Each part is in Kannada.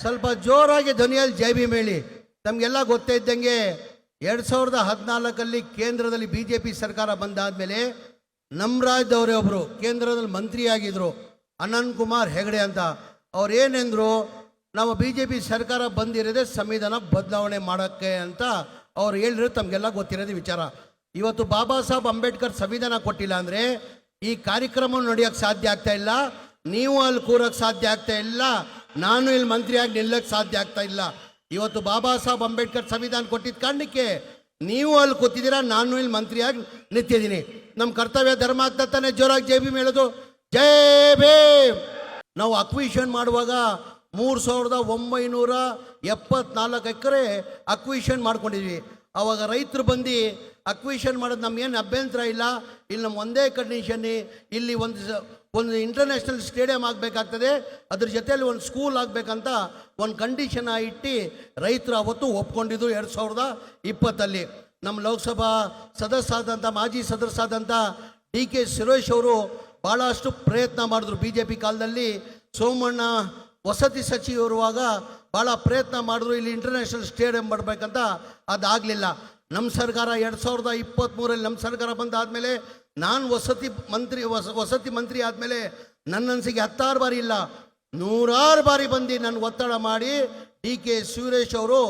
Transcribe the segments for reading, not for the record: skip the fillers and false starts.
ಸ್ವಲ್ಪ ಜೋರಾಗಿ ಧ್ವನಿಯಲ್ಲಿ ಜೈ ಭೀಮ್ ಹೇಳಿ. ನಮಗೆಲ್ಲ ಗೊತ್ತೇ ಇದ್ದಂಗೆ 2014 ಕೇಂದ್ರದಲ್ಲಿ BJP ಸರ್ಕಾರ ಬಂದಾದಮೇಲೆ ನಮ್ಮ ರಾಜ್ಯದವರೇ ಒಬ್ಬರು ಕೇಂದ್ರದಲ್ಲಿ ಮಂತ್ರಿಯಾಗಿದ್ದರು, ಅನಂತ್ ಕುಮಾರ್ ಹೆಗಡೆ ಅಂತ. ಅವ್ರು ಏನೆಂದರು, ನಾವು BJP ಸರ್ಕಾರ ಬಂದಿರೋದೇ ಸಂವಿಧಾನ ಬದಲಾವಣೆ ಮಾಡೋಕ್ಕೆ ಅಂತ ಅವ್ರು ಹೇಳಿರೋದು ತಮಗೆಲ್ಲ ಗೊತ್ತಿರೋದು ವಿಚಾರ. ಇವತ್ತು ಬಾಬಾ ಸಾಹೇಬ್ ಅಂಬೇಡ್ಕರ್ ಸಂವಿಧಾನ ಕೊಟ್ಟಿಲ್ಲ ಅಂದರೆ ಈ ಕಾರ್ಯಕ್ರಮ ನಡೆಯೋಕ್ಕೆ ಸಾಧ್ಯ ಆಗ್ತಾ ಇಲ್ಲ, ನೀವು ಅಲ್ಲಿ ಕೂರಕ್ಕೆ ಸಾಧ್ಯ ಆಗ್ತಾ ಇಲ್ಲ, ನಾನು ಇಲ್ಲಿ ಮಂತ್ರಿಯಾಗಿ ನಿಲ್ಲಕ್ಕೆ ಸಾಧ್ಯ ಆಗ್ತಾ ಇಲ್ಲ. ಇವತ್ತು ಬಾಬಾ ಸಾಹೇಬ್ ಅಂಬೇಡ್ಕರ್ ಸಂವಿಧಾನ ಕೊಟ್ಟಿದ್ದ ಕಾರಣಕ್ಕೆ ನೀವು ಅಲ್ಲಿ ಕೂತಿದ್ದೀರಾ, ನಾನು ಇಲ್ಲಿ ಮಂತ್ರಿಯಾಗಿ ನಿಂತಿದ್ದೀನಿ. ನಮ್ಮ ಕರ್ತವ್ಯ ಧರ್ಮ ಆಗ್ತಾ ತಾನೆ ಜೋರಾಗಿ ಜೈ ಭೀಮ್ ಹೇಳೋದು. ಜೈ ಭೀಮ್. ನಾವು ಅಕ್ವಿಷನ್ ಮಾಡುವಾಗ 3974 ಎಕರೆ ಅಕ್ವಿಷನ್ ಮಾಡ್ಕೊಂಡಿದ್ವಿ. ಆವಾಗ ರೈತರು ಬಂದು ಅಕ್ವಿಷನ್ ಮಾಡೋದು ನಮಗೇನು ಅಭ್ಯಂತರ ಇಲ್ಲ, ಇಲ್ಲಿ ನಮ್ಮ ಒಂದೇ ಕಂಡೀಷನ್ನಿ, ಇಲ್ಲಿ ಒಂದು ಇಂಟರ್ನ್ಯಾಷನಲ್ ಸ್ಟೇಡಿಯಂ ಆಗಬೇಕಾಗ್ತದೆ, ಅದ್ರ ಜೊತೆಯಲ್ಲಿ ಒಂದು ಸ್ಕೂಲ್ ಆಗಬೇಕಂತ ಒಂದು ಕಂಡೀಷನ್ ಇಟ್ಟು ರೈತರು ಅವತ್ತು ಒಪ್ಕೊಂಡಿದ್ದು 2020. ನಮ್ಮ ಲೋಕಸಭಾ ಸದಸ್ಯರಾದಂಥ ಮಾಜಿ ಸದಸ್ಯರಾದಂಥ DK ಸುರೇಶ್ ಅವರು ಭಾಳಷ್ಟು ಪ್ರಯತ್ನ ಮಾಡಿದ್ರು. BJP ಕಾಲದಲ್ಲಿ ಸೋಮಣ್ಣ ವಸತಿ ಸಚಿವರುವಾಗ ಭಾಳ ಪ್ರಯತ್ನ ಮಾಡಿದ್ರು, ಇಲ್ಲಿ ಇಂಟರ್ನ್ಯಾಷನಲ್ ಸ್ಟೇಡಿಯಂ ಮಾಡಬೇಕಂತ. ಅದಾಗಲಿಲ್ಲ. ನಮ್ಮ ಸರ್ಕಾರ 2023 ನಮ್ಮ ಸರ್ಕಾರ ಬಂದಾದಮೇಲೆ ನಾನು ವಸತಿ ಮಂತ್ರಿ ಆದಮೇಲೆ ನನ್ನ ಅನಿಸಿಕೆ 10 ಬಾರಿ ಇಲ್ಲ 100 ಬಾರಿ ಬಂದು ನಾನು ಒತ್ತಡ ಮಾಡಿ DK ಸುರೇಶ್ ಅವರು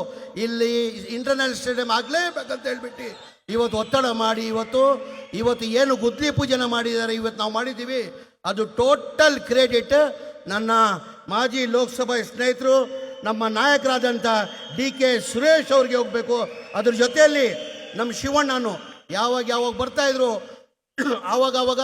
ಇಲ್ಲಿ ಇಂಟರ್ನ್ಯಾಷನಲ್ ಸ್ಟೇಡಿಯಂ ಆಗಲೇಬೇಕಂತ ಹೇಳ್ಬಿಟ್ಟು ಇವತ್ತು ಒತ್ತಡ ಮಾಡಿ ಇವತ್ತು ಏನು ಗುದ್ಲಿ ಪೂಜೆನ ಮಾಡಿದ್ದಾರೆ, ಇವತ್ತು ನಾವು ಮಾಡಿದ್ದೀವಿ. ಅದು ಟೋಟಲ್ ಕ್ರೆಡಿಟ್ ನನ್ನ ಮಾಜಿ ಲೋಕಸಭಾ ಸ್ನೇಹಿತರು, ನಮ್ಮ ನಾಯಕರಾದಂಥ DK ಸುರೇಶ್ ಅವ್ರಿಗೆ ಹೋಗಬೇಕು. ಅದ್ರ ಜೊತೆಯಲ್ಲಿ ನಮ್ಮ ಶಿವಣ್ಣನು ಯಾವಾಗ ಬರ್ತಾಯಿದ್ರು ಆವಾಗ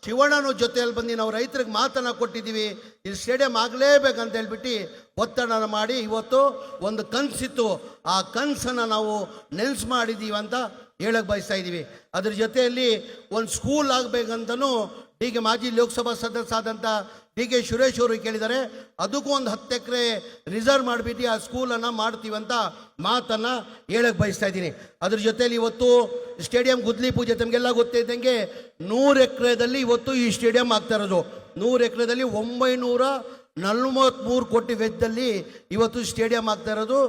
ಶಿವಣ್ಣನ ಜೊತೆಯಲ್ಲಿ ಬಂದು ನಾವು ರೈತರಿಗೆ ಮಾತನ್ನು ಕೊಟ್ಟಿದ್ದೀವಿ, ಇಲ್ಲಿ ಸ್ಟೇಡಿಯಂ ಆಗಲೇಬೇಕಂತ ಹೇಳ್ಬಿಟ್ಟು ಒತ್ತಡ ಮಾಡಿ ಇವತ್ತು ಒಂದು ಕನಸಿತ್ತು, ಆ ಕನಸನ್ನು ನಾವು ನೆನ್ಸು ಮಾಡಿದ್ದೀವಿ ಅಂತ ಹೇಳಕ್ಕೆ ಬಯಸ್ತಾ ಇದ್ದೀವಿ. ಅದ್ರ ಜೊತೆಯಲ್ಲಿ ಒಂದು ಸ್ಕೂಲ್ ಆಗಬೇಕಂತನೂ ಮಾಜಿ ಲೋಕಸಭಾ ಸದಸ್ಯ ಆದಂಥ DK ಸುರೇಶ್ ಅವರು ಕೇಳಿದ್ದಾರೆ. ಅದಕ್ಕೂ ಒಂದು 10 ಎಕರೆ ರಿಸರ್ವ್ ಮಾಡಿಬಿಟ್ಟು ಆ ಸ್ಕೂಲನ್ನು ಮಾಡ್ತೀವಂತ ಮಾತನ್ನು ಹೇಳಕ್ಕೆ ಬಯಸ್ತಾ ಇದ್ದೀನಿ. ಅದ್ರ ಜೊತೆಯಲ್ಲಿ ಇವತ್ತು ಸ್ಟೇಡಿಯಂ ಗುದ್ಲಿ ಪೂಜೆ ತಮಗೆಲ್ಲ ಗೊತ್ತಿದ್ದಂಗೆ 100 ಎಕರೆದಲ್ಲಿ ಇವತ್ತು ಈ ಸ್ಟೇಡಿಯಂ ಆಗ್ತಾ ಇರೋದು. 100 ಎಕರೆದಲ್ಲಿ 943 ಕೋಟಿ ವೆಚ್ಚದಲ್ಲಿ ಇವತ್ತು ಸ್ಟೇಡಿಯಂ ಆಗ್ತಾ ಇರೋದು.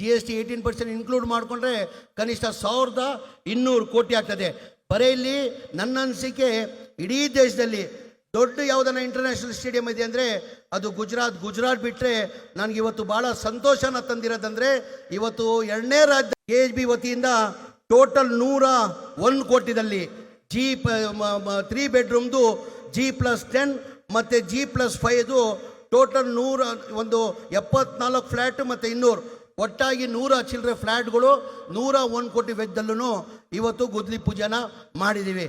GST 18% ಇನ್ಕ್ಲೂಡ್ ಮಾಡಿಕೊಂಡ್ರೆ ಕನಿಷ್ಠ 1200 ಕೋಟಿ ಆಗ್ತದೆ. ಬರೀ ಇಲ್ಲಿ ನನ್ನ ಅನಿಸಿಕೆ ಇಡೀ ದೇಶದಲ್ಲಿ ದೊಡ್ಡ ಯಾವುದನ್ನ ಇಂಟರ್ನ್ಯಾಷನಲ್ ಸ್ಟೇಡಿಯಂ ಇದೆ ಅಂದರೆ ಅದು ಗುಜರಾತ್ ಬಿಟ್ಟರೆ ನನಗೆ ಇವತ್ತು ಭಾಳ ಸಂತೋಷನ ತಂದಿರೋದಂದರೆ ಇವತ್ತು 2ನೇ ರಾಜ್ಯ KHB ವತಿಯಿಂದ ಟೋಟಲ್ 101 ಕೋಟಿದಲ್ಲಿ 3 ಬೆಡ್ರೂಮ್ದು G+10 ಮತ್ತು G+5 ಟೋಟಲ್ 174 ಫ್ಲ್ಯಾಟ್ ಮತ್ತು 200 ಒಟ್ಟಾಗಿ 100 ಚಿಲ್ಲರೆ ಫ್ಲ್ಯಾಟ್ಗಳು 101 ಕೋಟಿ ವೆಚ್ಚದಲ್ಲೂ ಇವತ್ತು ಗುದ್ಲಿ ಪೂಜೆನ ಮಾಡಿದ್ದೀವಿ.